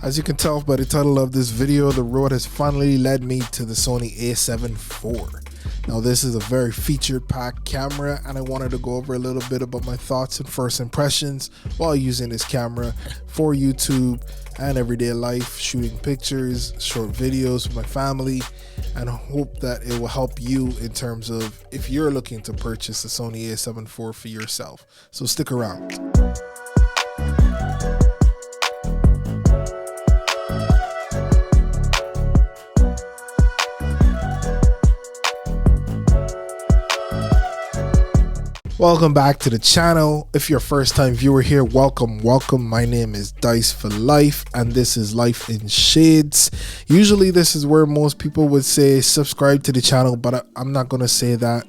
As you can tell by the title of this video, the road has finally led me to the Sony A7IV. Now this is a very featured packed camera, and I wanted to go over a little bit about my thoughts and first impressions while using this camera for YouTube and everyday life, shooting pictures, short videos with my family, and I hope that it will help you in terms of if you're looking to purchase a Sony A7IV for yourself. So stick around. Welcome back to the channel. If you're a first time viewer here, welcome. My name is Dice for Life, and this is Life in Shades. Usually this is where most people would say subscribe to the channel, but I'm not going to say that.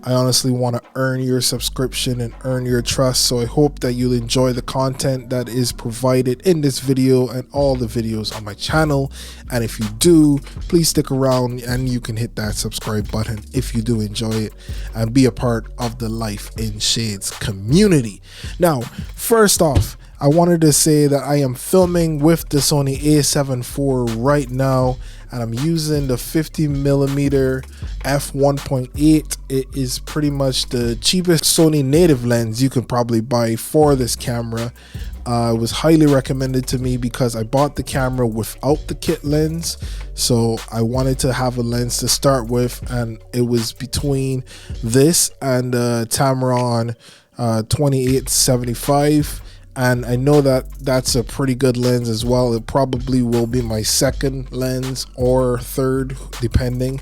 I honestly want to earn your subscription and earn your trust, so I hope that you'll enjoy the content that is provided in this video and all the videos on my channel. And if you do, please stick around and you can hit that subscribe button if you do enjoy it and be a part of the Life in Shades community. Now, first off, I wanted to say that I am filming with the Sony A7IV right now, and I'm using the 50mm f1.8. It is pretty much the cheapest Sony native lens you can probably buy for this camera. It was highly recommended to me because I bought the camera without the kit lens, so I wanted to have a lens to start with, and it was between this and the Tamron 28-75. And I know that that's a pretty good lens as well. It probably will be my second lens or third, depending.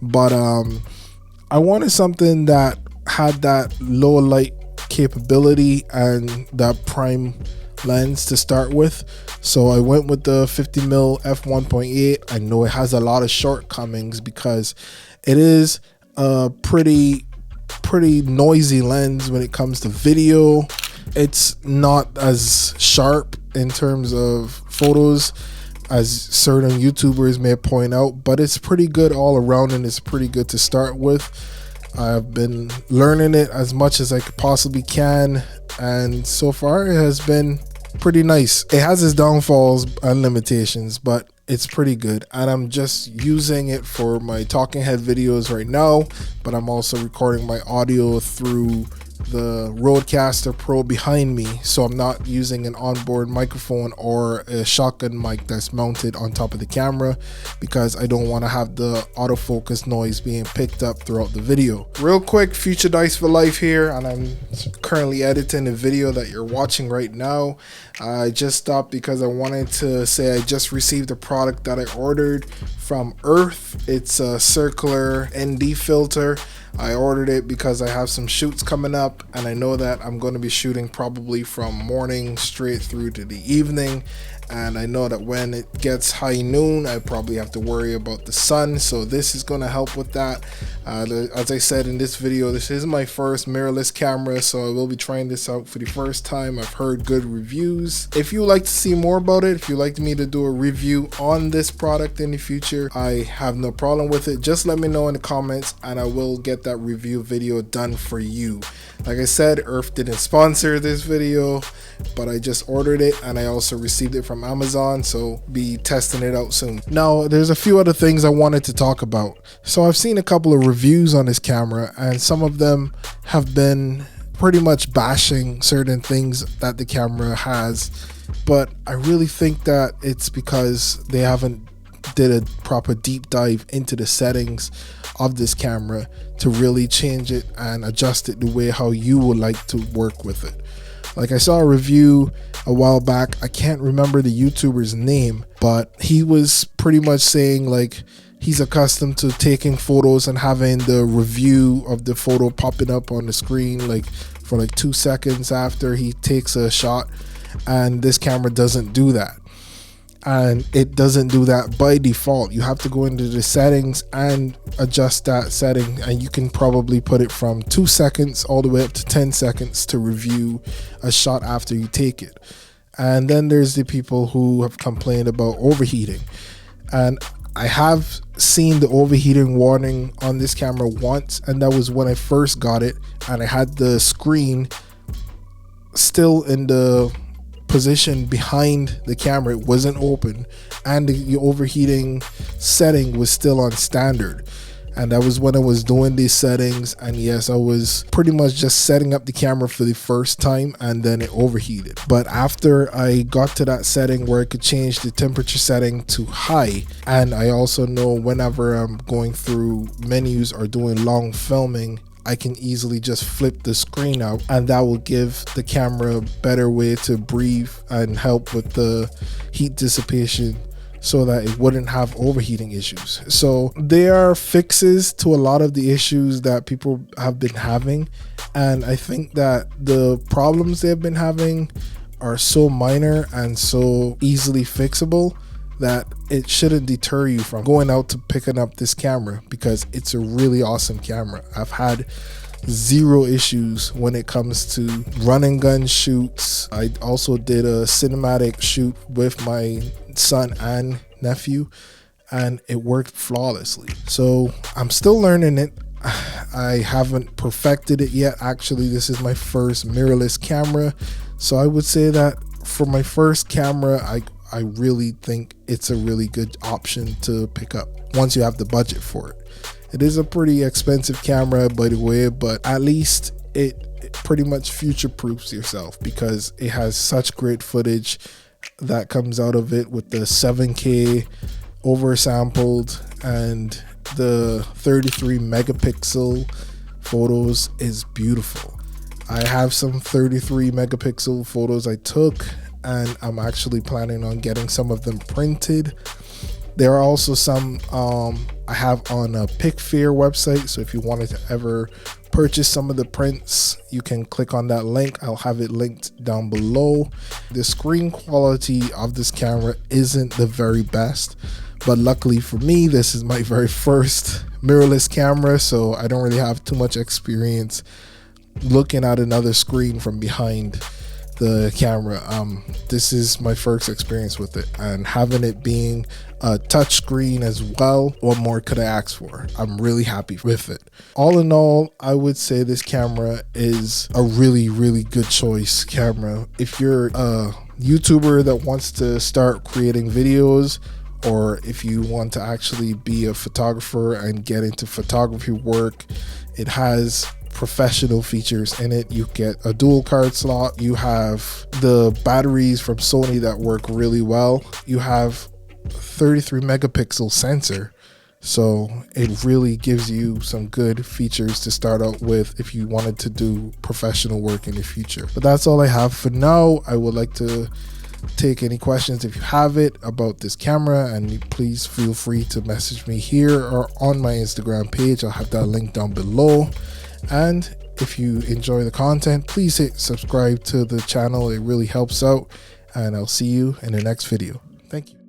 But I wanted something that had that low light capability and that prime lens to start with. So I went with the 50mm f1.8. I know it has a lot of shortcomings because it is a pretty noisy lens when it comes to video. It's not as sharp in terms of photos as certain YouTubers may point out, but it's pretty good all around, and it's pretty good to start with. I've been learning it as much as I possibly can, and so far it has been pretty nice. It has its downfalls and limitations, but it's pretty good, and I'm just using it for my talking head videos right now, but I'm also recording my audio through the Rodecaster Pro behind me, so I'm not using an onboard microphone or a shotgun mic that's mounted on top of the camera because I don't want to have the autofocus noise being picked up throughout the video. Real quick, Future Dice for Life here, and I'm currently editing the video that you're watching right now. I just stopped because I wanted to say I just received a product that I ordered from Earth. It's a circular ND filter. I ordered it because I have some shoots coming up, and I know that I'm going to be shooting probably from morning straight through to the evening, and I know that when it gets high noon I probably have to worry about the sun, so this is going to help with that. As I said in this video, this is my first mirrorless camera, so I will be trying this out for the first time. I've heard good reviews. If you like to see more about it, if you like me to do a review on this product in the future, I have no problem with it. Just let me know in the comments and I will get that review video done for you. Like I said, Earth didn't sponsor this video, but I just ordered it and I also received it from Amazon, so be testing it out soon. Now there's a few other things I wanted to talk about. So I've seen a couple of reviews on this camera, and some of them have been pretty much bashing certain things that the camera has, but I really think that it's because they haven't did a proper deep dive into the settings of this camera to really change it and adjust it the way how you would like to work with it. Like, I saw a review a while back, I can't remember the YouTuber's name, but he was pretty much saying like he's accustomed to taking photos and having the review of the photo popping up on the screen like for like 2 seconds after he takes a shot, and this camera doesn't do that. And it doesn't do that by default. You have to go into the settings and adjust that setting, and you can probably put it from 2 seconds all the way up to 10 seconds to review a shot after you take it. And then there's the people who have complained about overheating, and I have seen the overheating warning on this camera once, and that was when I first got it, and I had the screen still in the positioned behind the camera, it wasn't open, and the overheating setting was still on standard. And that was when I was doing these settings, and yes, I was pretty much just setting up the camera for the first time, and then it overheated. But after I got to that setting where I could change the temperature setting to high, and I also know whenever I'm going through menus or doing long filming, I can easily just flip the screen out, and that will give the camera a better way to breathe and help with the heat dissipation, so that it wouldn't have overheating issues. So there are fixes to a lot of the issues that people have been having, and I think that the problems they've been having are so minor and so easily fixable that it shouldn't deter you from going out to picking up this camera, because it's a really awesome camera. I've had zero issues when it comes to run and gun shoots. I also did a cinematic shoot with my son and nephew, and it worked flawlessly. So I'm still learning it. I haven't perfected it yet. Actually, this is my first mirrorless camera, so I would say that for my first camera, I really think it's a really good option to pick up once you have the budget for it. It is a pretty expensive camera, by the way, but at least it pretty much future-proofs yourself, because it has such great footage that comes out of it with the 7K oversampled, and the 33 megapixel photos is beautiful. I have some 33 megapixel photos I took, and I'm actually planning on getting some of them printed. There are also some I have on a PicFair website, so if you wanted to ever purchase some of the prints, you can click on that link. I'll have it linked down below. The screen quality of this camera isn't the very best, but luckily for me, this is my very first mirrorless camera, so I don't really have too much experience looking at another screen from behind the camera. This is my first experience with it, and having it being a touch screen as well, what more could I ask for? I'm really happy with it. All in all, I would say this camera is a really, really good choice camera. If you're a YouTuber that wants to start creating videos, or if you want to actually be a photographer and get into photography work, it has professional features in it. You get a dual card slot, you have the batteries from Sony that work really well, you have 33 megapixel sensor, so it really gives you some good features to start out with if you wanted to do professional work in the future. But that's all I have for now. I would like to take any questions if you have it about this camera, and please feel free to message me here or on my Instagram page. I'll have that link down below. And if you enjoy the content, please hit subscribe to the channel. It really helps out, and I'll see you in the next video. Thank you.